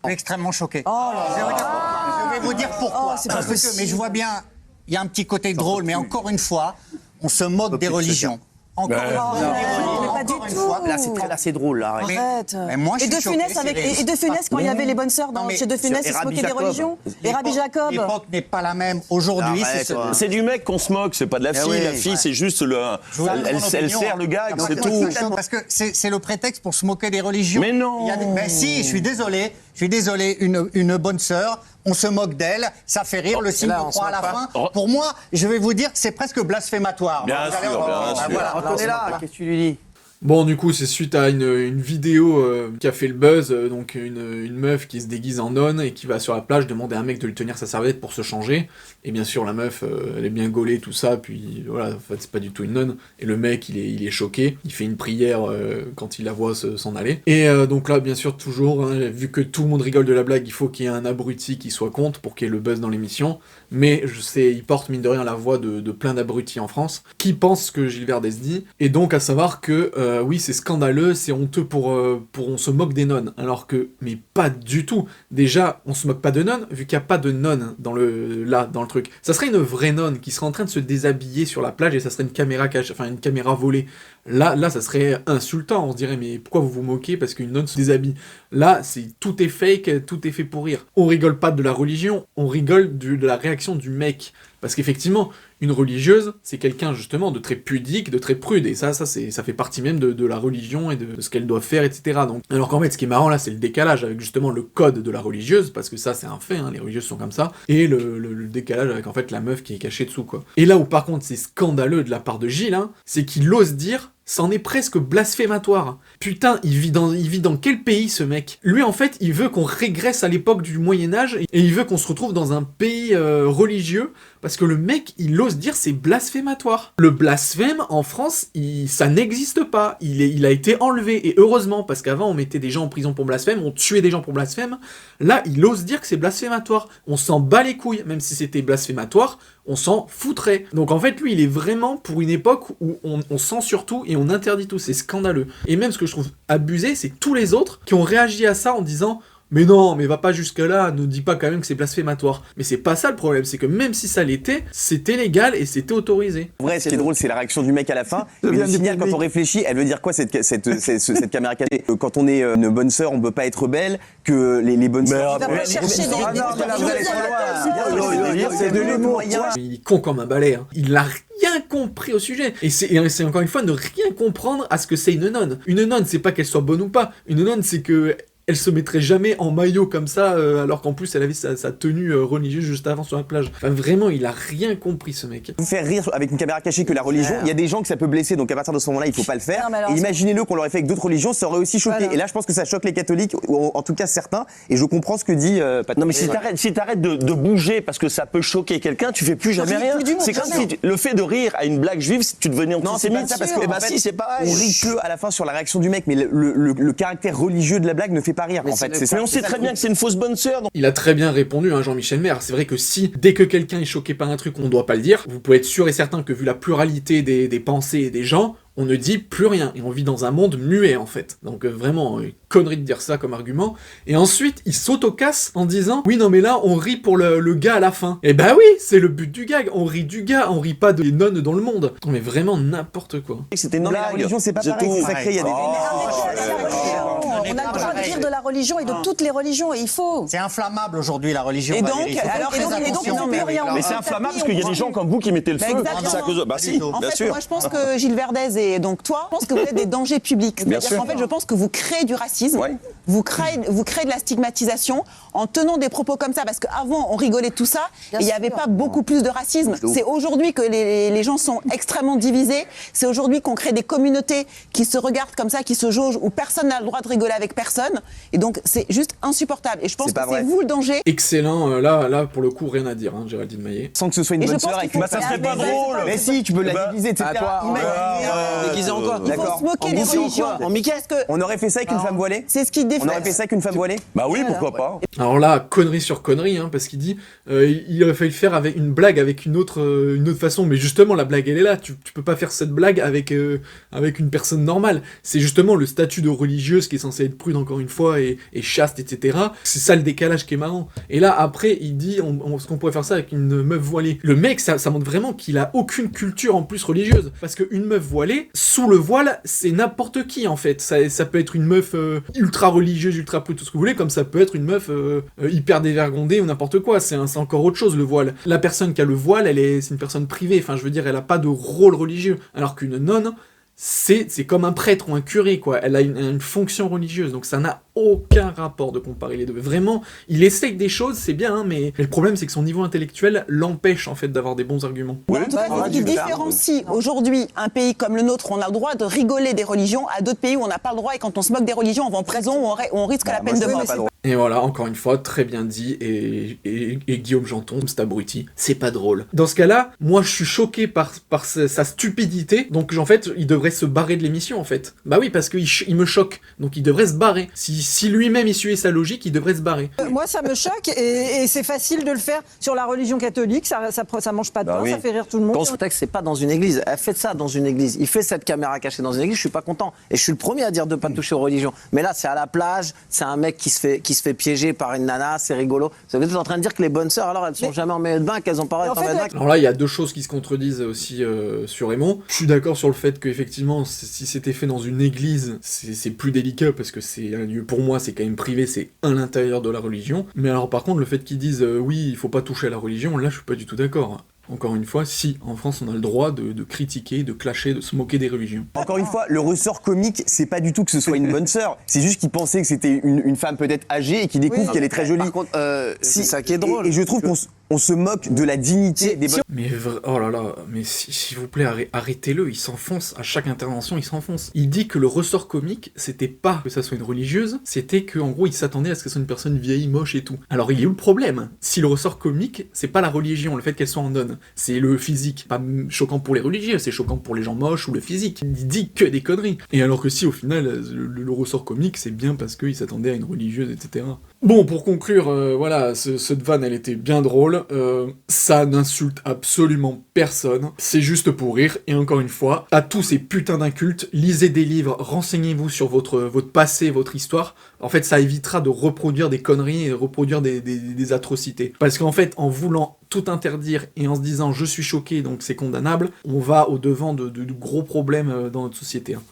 Extrêmement choqué. Oh là là. Je vais vous dire pourquoi. C'est pas Parce que, possible. mais je vois bien, il y a un petit côté drôle, mais encore une fois, on se moque des religions. Encore une fois, mais pas du encore une tout. fois. Là, c'est drôle, là. Mais- Arrête. mais moi, je et suis De choqué, Funès Cyril. et De Funès quand il y avait les bonnes sœurs Non, mais chez De Funès, sur- ils se et moquaient Rabbi des Jacob. religions. Et Rabbi Jacob. L'époque n'est pas la même. Aujourd'hui, Arrête, c'est... toi. C'est du mec qu'on se moque, c'est pas de la fille. oui. La fille, c'est juste le. vous donne Elle mon opinion, sert le gag, Parce c'est que- tout. Parce que c'est le prétexte pour se moquer des religions. Mais non. Il y a des- Ben si, je suis désolé. Une bonne sœur, on se moque d'elle, ça fait rire, le signe là, de on croix à se la moque fin. pas. Pour moi, je vais vous dire que c'est presque blasphématoire. Bien Vous allez sûr, entendre. bien Ben sûr. voilà. Antonella, qu'est-ce que tu lui dis? Bon, du coup, c'est suite à une vidéo qui a fait le buzz, donc une meuf qui se déguise en nonne et qui va sur la plage demander à un mec de lui tenir sa serviette pour se changer. Et bien sûr, la meuf, elle est bien gaulée, tout ça, puis voilà, en fait, c'est pas du tout une nonne. Et le mec, il est choqué, il fait une prière quand il la voit s'en aller. Et donc là, bien sûr, toujours, hein, vu que tout le monde rigole de la blague, il faut qu'il y ait un abruti qui soit contre pour qu'il y ait le buzz dans l'émission. Mais je sais, il porte mine de rien la voix de plein d'abrutis en France, qui pensent ce que Gilles Verdez dit. Et donc, à savoir que, oui, c'est scandaleux, c'est honteux pour on se moque des nonnes. Alors que, mais pas du tout. Déjà, on se moque pas de nonnes, vu qu'il n'y a pas de nonnes dans le truc. Ça serait une vraie nonne qui serait en train de se déshabiller sur la plage et ça serait une caméra une caméra volée. Là, ça serait insultant. On se dirait, mais pourquoi vous vous moquez parce qu'une nonne se déshabille? Là, tout est fake, tout est fait pour rire. On rigole pas de la religion, on rigole de la réaction du mec. Parce qu'effectivement, une religieuse, c'est quelqu'un justement de très pudique, de très prude, et ça fait partie même de la religion et de ce qu'elle doit faire, etc. Donc, alors qu'en fait, ce qui est marrant là, c'est le décalage avec justement le code de la religieuse, parce que ça, c'est un fait, hein, les religieuses sont comme ça, et le décalage avec en fait la meuf qui est cachée dessous, quoi. Et là où par contre c'est scandaleux de la part de Gilles, hein, c'est qu'il ose dire c'en est presque blasphématoire. Putain, il vit dans quel pays ce mec? Lui en fait, il veut qu'on régresse à l'époque du Moyen-Âge et il veut qu'on se retrouve dans un pays religieux parce que le mec, il ose dire c'est blasphématoire. Le blasphème en France, ça n'existe pas. Il a été enlevé et heureusement parce qu'avant on mettait des gens en prison pour blasphème, on tuait des gens pour blasphème. Là, il ose dire que c'est blasphématoire. On s'en bat les couilles, même si c'était blasphématoire. On s'en foutrait. Donc en fait, lui, il est vraiment pour une époque où on censure tout et on interdit tout. C'est scandaleux. Et même ce que je trouve abusé, c'est tous les autres qui ont réagi à ça en disant mais non, mais va pas jusque là, ne dis pas quand même que c'est blasphématoire. Mais c'est pas ça le problème, c'est que même si ça l'était, c'était légal et c'était autorisé. En vrai, ce qui est drôle, c'est la réaction du mec à la fin. Et le signal, quand on réfléchit, elle veut dire quoi cette caméra cachée? Quand on est une bonne sœur, on peut pas être belle, que les bonnes sœurs... Tu vas pas chercher des... C'est de l'humour. Il est con comme un balai, hein. Il a rien compris au sujet. Et c'est encore une fois ne rien comprendre à ce que c'est une nonne. Une nonne, c'est pas qu'elle soit bonne ou pas. Une nonne, c'est que... elle se mettrait jamais en maillot comme ça, alors qu'en plus elle avait sa tenue religieuse juste avant sur la plage. Enfin vraiment, il a rien compris ce mec. Vous faire rire avec une caméra cachée que la religion, il y a des gens que ça peut blesser, donc à partir de ce moment-là, il faut pas le faire. Non, alors, et imaginez-le qu'on l'aurait fait avec d'autres religions, ça aurait aussi choqué. Voilà. Et là, je pense que ça choque les catholiques, ou en tout cas certains, et je comprends ce que dit Patrick. Non mais si t'arrêtes de bouger parce que ça peut choquer quelqu'un, tu fais plus jamais rien. C'est comme si le fait de rire à une blague juive, tu devenais Non, c'est antisémite. pas ça, parce que Eh ben en fait, si, c'est pareil. on rit que à la fin sur la réaction du mec, mais le caractère religieux de la blague ne fait pas rire. En fait, c'est ça. Mais on sait très bien que c'est une fausse bonne sœur. Il a très bien répondu, hein, Jean-Michel Maire. C'est vrai que si, dès que quelqu'un est choqué par un truc, on ne doit pas le dire, vous pouvez être sûr et certain que vu la pluralité des pensées et des gens, on ne dit plus rien. Et on vit dans un monde muet, en fait. Donc vraiment, connerie de dire ça comme argument. Et ensuite, il s'auto-casse en disant « Oui, non, mais là, on rit pour le gars à la fin. » Eh ben oui, c'est le but du gag. On rit du gars, on rit pas des nonnes dans le monde. Non, mais vraiment n'importe quoi. C'était une Non, mais la blague. religion, c'est pas C'est pareil, tout. c'est sacré, il y a des... On a le droit de rire de la religion et de toutes les religions, et il faut. C'est inflammable aujourd'hui, la religion. Et donc, Valérie. Il faut faire alors, très et donc, attention. non, mais rien. Mais c'est inflammable parce qu'il y a des gens comme vous qui mettez le feu. exactement. C'est à cause de... Bah si, En bien fait, sûr. moi, je pense que Gilles Verdez et donc toi, je pense que vous êtes des dangers publics. Bien C'est-à-dire sûr. qu'en fait, je pense que vous créez du racisme, Ouais. vous créez de la stigmatisation en tenant des propos comme ça, parce qu'avant, on rigolait de tout ça, et il n'y avait pas beaucoup plus de racisme. C'est aujourd'hui que les gens sont extrêmement divisés, c'est aujourd'hui qu'on crée des communautés qui se regardent comme ça, qui se jaugent, où personne n'a le droit de rigoler avec personne, et donc c'est juste insupportable. Et je pense C'est que pas vrai. c'est vous le danger. Excellent, là, pour le coup, rien à dire, hein, Géraldine Maillet. Sans que ce soit une Et je bonne pense sœur qu'il avec faut une... ça serait faire pas des- drôle. Mais si, tu peux la Bah, diviser, etc. à toi, Imagine- Déguisé en quoi? Ils vont D'accord. se moquer En des Mickey, religions. en Mickey? Parce que On aurait fait ça avec une femme voilée c'est ce qui On aurait fait ça avec une femme voilée Bah oui, pourquoi pas. Alors là, connerie sur connerie, hein, parce qu'il dit il aurait fallu faire avec une blague avec une autre façon, mais justement la blague elle est là, tu peux pas faire cette blague avec une personne normale. C'est justement le statut de religieuse qui est censé être prude encore une fois et chaste, etc. C'est ça le décalage qui est marrant. Et là après il dit est-ce qu'on pourrait faire ça avec une meuf voilée. Le mec ça montre vraiment qu'il a aucune culture en plus religieuse, parce qu'une meuf voilée, sous le voile, c'est n'importe qui en fait. Ça peut être une meuf ultra religieuse, ultra prude, tout ce que vous voulez, comme ça peut être une meuf hyper dévergondée ou n'importe quoi. C'est encore autre chose le voile. La personne qui a le voile, c'est une personne privée, enfin je veux dire, elle a pas de rôle religieux, alors qu'une nonne, c'est comme un prêtre ou un curé, quoi. Elle a une fonction religieuse, donc ça n'a aucun rapport de comparer les deux. Vraiment, il essaye des choses, c'est bien, hein, mais le problème c'est que son niveau intellectuel l'empêche en fait d'avoir des bons arguments. En tout cas, c'est ce qui différencie aujourd'hui un pays comme le nôtre où on a le droit de rigoler des religions à d'autres pays où on n'a pas le droit, et quand on se moque des religions, on va en prison ou on risque la peine de mort. Et voilà, encore une fois, très bien dit, et Guillaume Janton, c'est abruti, c'est pas drôle. Dans ce cas-là, moi je suis choqué par sa stupidité, donc en fait, il devrait se barrer de l'émission en fait. Bah oui, parce qu'il me choque, donc il devrait se barrer. Si lui-même il suivait sa logique, il devrait se barrer. Moi, ça me choque et c'est facile de le faire sur la religion catholique. Ça mange pas de pain, ça fait rire tout le monde. Dans ce texte, c'est pas dans une église. Elle fait ça dans une église. Il fait cette caméra cachée dans une église. Je suis pas content. Et je suis le premier à dire de pas toucher aux religions. Mais là, c'est à la plage. C'est un mec qui se fait piéger par une nana. C'est rigolo. Vous êtes en train de dire que les bonnes sœurs, alors elles sont jamais en maillot de bain, qu'elles ont pas en maillot de bain. Alors là, il y a deux choses qui se contredisent aussi sur Raymond. Je suis d'accord sur le fait qu'effectivement, si c'était fait dans une église, c'est plus délicat parce que c'est un lieu, pour moi, c'est quand même privé, c'est à l'intérieur de la religion. Mais alors par contre, le fait qu'ils disent oui, il faut pas toucher à la religion, là je suis pas du tout d'accord. Encore une fois, si, en France, on a le droit de critiquer, de clasher, de se moquer des religions. Encore une fois, le ressort comique, c'est pas du tout que ce soit une bonne sœur. C'est juste qu'il pensait que c'était une femme peut-être âgée et qu'il découvre qu'elle est très jolie. Par contre, c'est ça qui est drôle. Et je trouve qu'on se moque de la dignité des bonnes. Mais oh là là, mais s'il vous plaît, arrêtez-le, il s'enfonce, à chaque intervention, il s'enfonce. Il dit que le ressort comique, c'était pas que ça soit une religieuse, c'était qu'en gros, il s'attendait à ce que ce soit une personne vieille, moche et tout. Alors il y a eu le problème. Si le ressort comique, c'est pas la religion, le fait qu'elle soit en nonne, c'est le physique. Pas choquant pour les religieux, c'est choquant pour les gens moches ou le physique. Il dit que des conneries. Et alors que si, au final, le ressort comique, c'est bien parce qu'il s'attendait à une religieuse, etc. Bon, pour conclure, voilà, cette vanne, elle était bien drôle. Ça n'insulte absolument personne. C'est juste pour rire. Et encore une fois, à tous ces putains d'incultes, lisez des livres, renseignez-vous sur votre passé, votre histoire. En fait, ça évitera de reproduire des conneries et de reproduire des atrocités. Parce qu'en fait, en voulant tout interdire et en se disant « je suis choqué, donc c'est condamnable », on va au-devant de gros problèmes dans notre société.